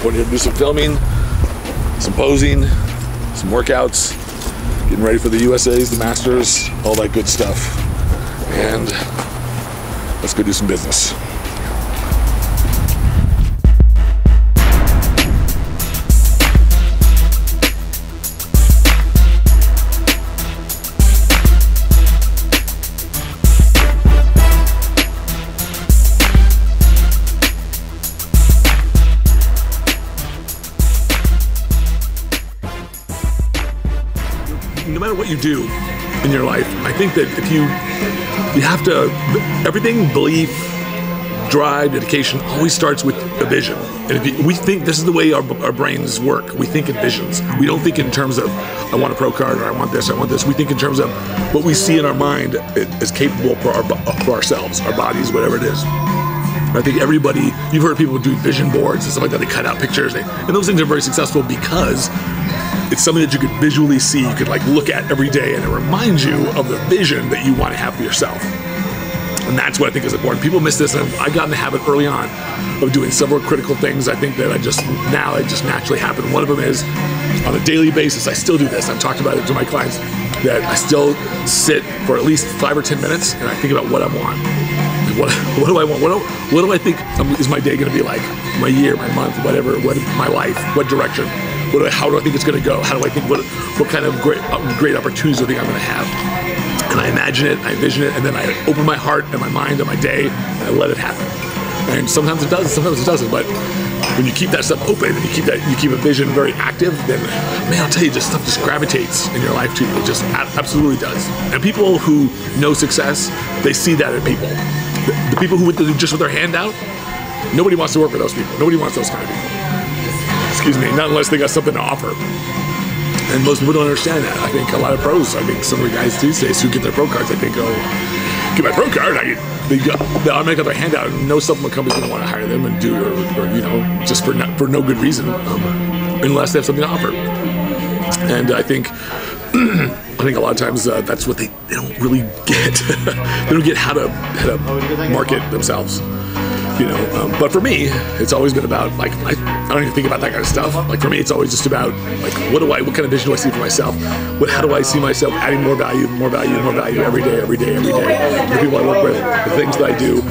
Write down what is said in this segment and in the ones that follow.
Going here to do some filming, some posing, some workouts, getting ready for the USAs, the Masters, all that good stuff. And let's go do some business. No matter what you do in your life, I think that if you have to, everything, belief, drive, dedication, always starts with a vision. And if we think this is the way our brains work. We think in visions. We don't think in terms of, I want a pro card, or I want this, I want this. We think in terms of what we see in our mind is capable for ourselves, our bodies, whatever it is. I think everybody, you've heard people do vision boards and stuff like that. They cut out pictures, and those things are very successful because it's something that you could visually see, you could like look at every day, and it reminds you of the vision that you want to have for yourself. And that's what I think is important. People miss this, and I got in the habit early on of doing several critical things. I think that it just naturally happen. One of them is on a daily basis, I still do this. I've talked about it to my clients, that I still sit for at least 5 or 10 minutes and I think about what I want. What do I want? What do I think is my day going to be like? My year, my month, whatever, my life, what direction? How do I think it's going to go? How do I think, what kind of great opportunities do I think I'm going to have? And I imagine it, I envision it, and then I open my heart and my mind and my day, and I let it happen. And sometimes it does, sometimes it doesn't. But when you keep that stuff open and you keep a vision very active, then man, I'll tell you, just stuff just gravitates in your life to you. It just absolutely does. And people who know success, they see that in people. The people who just with their hand out, nobody wants to work with those people. Nobody wants those kind of people. Excuse me, not unless they got something to offer. And most people don't understand that. I think a lot of pros, I think some of the guys these days who get their pro cards, I think, oh, get my pro card, they automatically got their hand out, and no supplement company's gonna want to hire them and do, or you know, just for no good reason, unless they have something to offer. And I think a lot of times that's what they don't really get. They don't get how to market themselves. You know, but for me, it's always been about, like, I don't even think about that kind of stuff. Like, for me, it's always just about, like, what kind of vision do I see for myself? How do I see myself adding more value every day, the people I work with, the things that I do.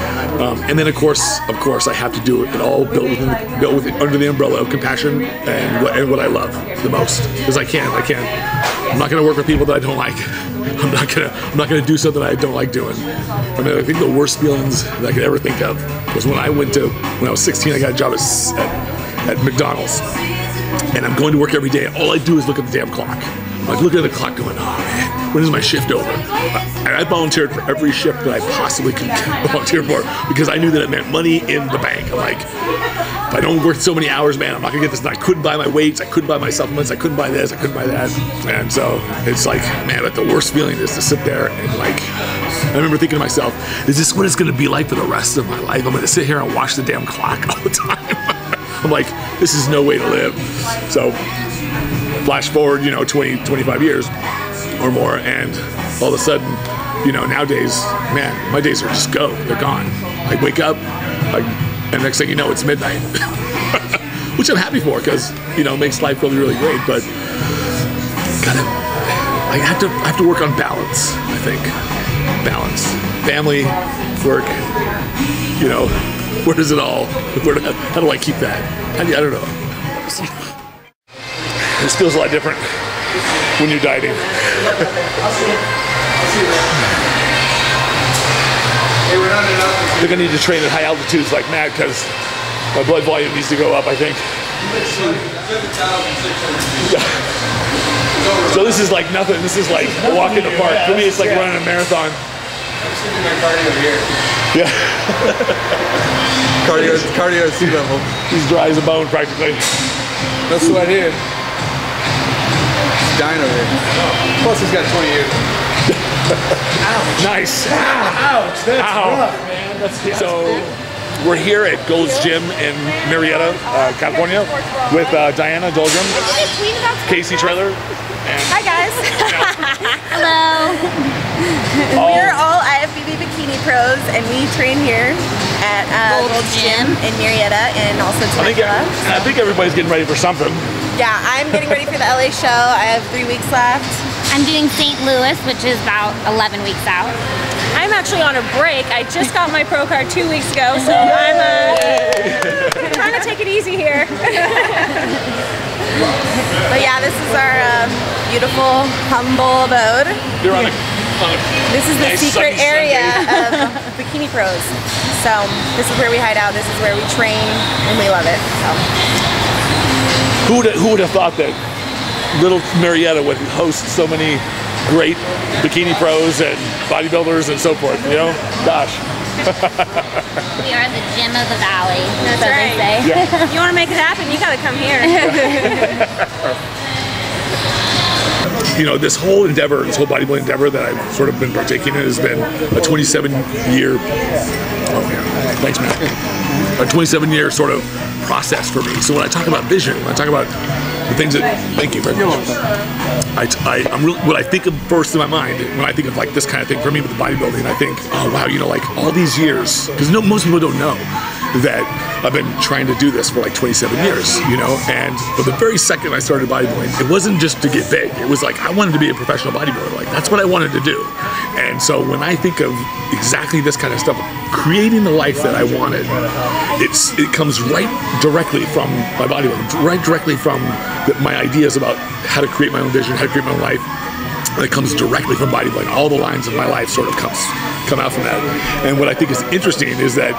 And then, of course, I have to do it all built under the umbrella of compassion and what I love the most. Because I'm not going to work with people that I don't like. I'm not gonna do something I don't like doing. I mean, I think the worst feelings that I could ever think of was when I was 16, I got a job at McDonald's. And I'm going to work every day, and all I do is look at the damn clock. I'm like looking at the clock going, oh man, when is my shift over? And I volunteered for every shift that I possibly could volunteer for, because I knew that it meant money in the bank. I'm like, if I don't work so many hours, man, I'm not gonna get this. And I couldn't buy my weights, I couldn't buy my supplements, I couldn't buy this, I couldn't buy that. And so it's like, man, but the worst feeling is to sit there and like, I remember thinking to myself, is this what it's gonna be like for the rest of my life? I'm gonna sit here and watch the damn clock all the time. I'm like, this is no way to live. So flash forward, 20, 25 years or more, and all of a sudden, nowadays, man, my days are just go. They're gone. I wake up, and next thing you know, it's midnight. Which I'm happy for, because, it makes life really, really great, but I have to work on balance, I think. Balance. Family, work, where does it all, how do I keep that? I don't know. This feels a lot different when you're dieting. I think I need to train at high altitudes like mad, because my blood volume needs to go up, I think. So this is like nothing. This is like a walk in the park. For me, it's like running a marathon. Yeah. Cardio at sea level. He's dry as a bone practically. No sweat here. He's dying over here. Plus he's got 20 years. Nice. Ouch. That's rough, man. So we're here at Gold's Gym in Marietta, California, with Diana Dolgrim, Casey Traylor, and hi guys. Hello. We're all IFBB Bikini Pros, and we train here at Gold's Gym in Marietta and also I Temecula. think everybody's getting ready for something. Yeah, I'm getting ready for the LA show. I have 3 weeks left. I'm doing St. Louis, which is about 11 weeks out. I'm actually on a break. I just got my pro card 2 weeks ago, so I'm trying to take it easy here. But yeah, this is our beautiful, humble abode. You're on a This is the nice secret sunny area of Bikini Pros. So this is where we hide out. This is where we train, and we love it. So. Who would have thought that little Marietta would host so many great bikini pros and bodybuilders and so forth, you know? Gosh. We are the gym of the valley. That's so right. They say. Yeah. You want to make it happen, you got to come here. You know, this whole endeavor, this whole bodybuilding endeavor that I've sort of been partaking in has been a 27-year, oh man, thanks man, a 27-year sort of process for me. So when I talk about vision, when I talk about the things that, thank you very much. I'm really, what I think of first in my mind when I think of like this kind of thing for me with the bodybuilding, I think, oh wow, you know, like all these years, because most people don't know that I've been trying to do this for like 27 years, you know, and from the very second I started bodybuilding, it wasn't just to get big. It was like, I wanted to be a professional bodybuilder. Like, that's what I wanted to do. And so when I think of exactly this kind of stuff, creating the life that I wanted, it comes right directly from my bodybuilding, right directly from my ideas about how to create my own vision, how to create my own life. And it comes directly from bodybuilding. All the lines of my life sort of come out from that. And what I think is interesting is that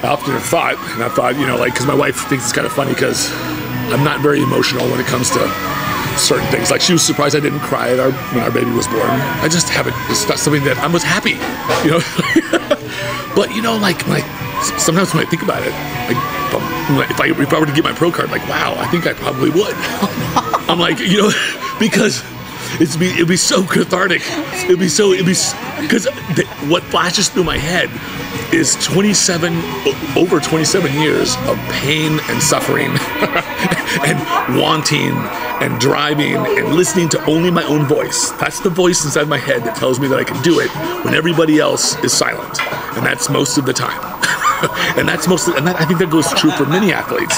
I often have thought, and I thought, you know, like, because my wife thinks it's kind of funny because I'm not very emotional when it comes to certain things. Like, she was surprised I didn't cry when our baby was born. I just haven't, it's not something that I was happy, you know. But, you know, like, sometimes when I think about it, like, if I were to get my pro card, like, wow, I think I probably would. I'm like, you know, because it'd be so cathartic. Because what flashes through my head is over 27 years of pain and suffering and wanting and driving and listening to only my own voice. That's the voice inside my head that tells me that I can do it when everybody else is silent. And that's most of the time. And I think that goes true for many athletes.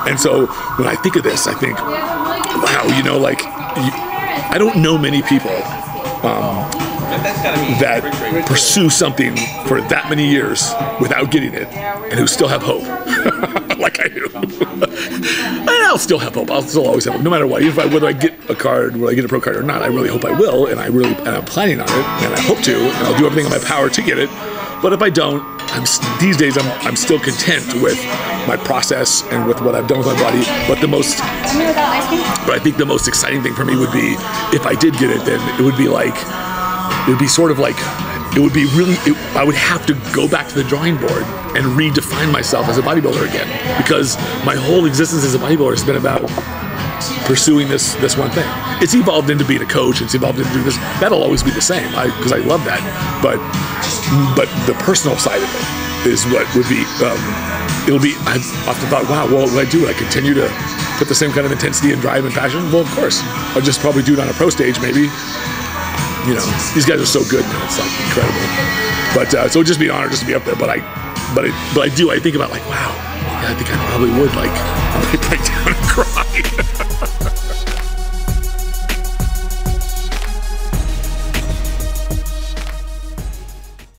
And so when I think of this, I think, wow, you know, like, I don't know many people that pursue something for that many years without getting it and who still have hope. Like I do. And I'll still have hope. I'll still always have hope, no matter what. Whether I get a card, whether I get a pro card or not, I really hope I will, and I'm planning on it, and I hope to, and I'll do everything in my power to get it. But if I don't, these days I'm still content with my process and with what I've done with my body. But I think the most exciting thing for me would be if I did get it, then it would be sort of like, it would be really, I would have to go back to the drawing board and redefine myself as a bodybuilder again, because my whole existence as a bodybuilder has been about pursuing this one thing. It's evolved into being a coach. It's evolved into this. That'll always be the same because I love that. But the personal side of it is what would be. I've often thought, wow, well, what would I do? Would I continue to put the same kind of intensity and drive and passion? Well, of course. I'll just probably do it on a pro stage, maybe. You know, these guys are so good now. It's like incredible. But so it'd just be an honor just to be up there. But I think about like, wow, yeah, I think I probably would like break down and cry.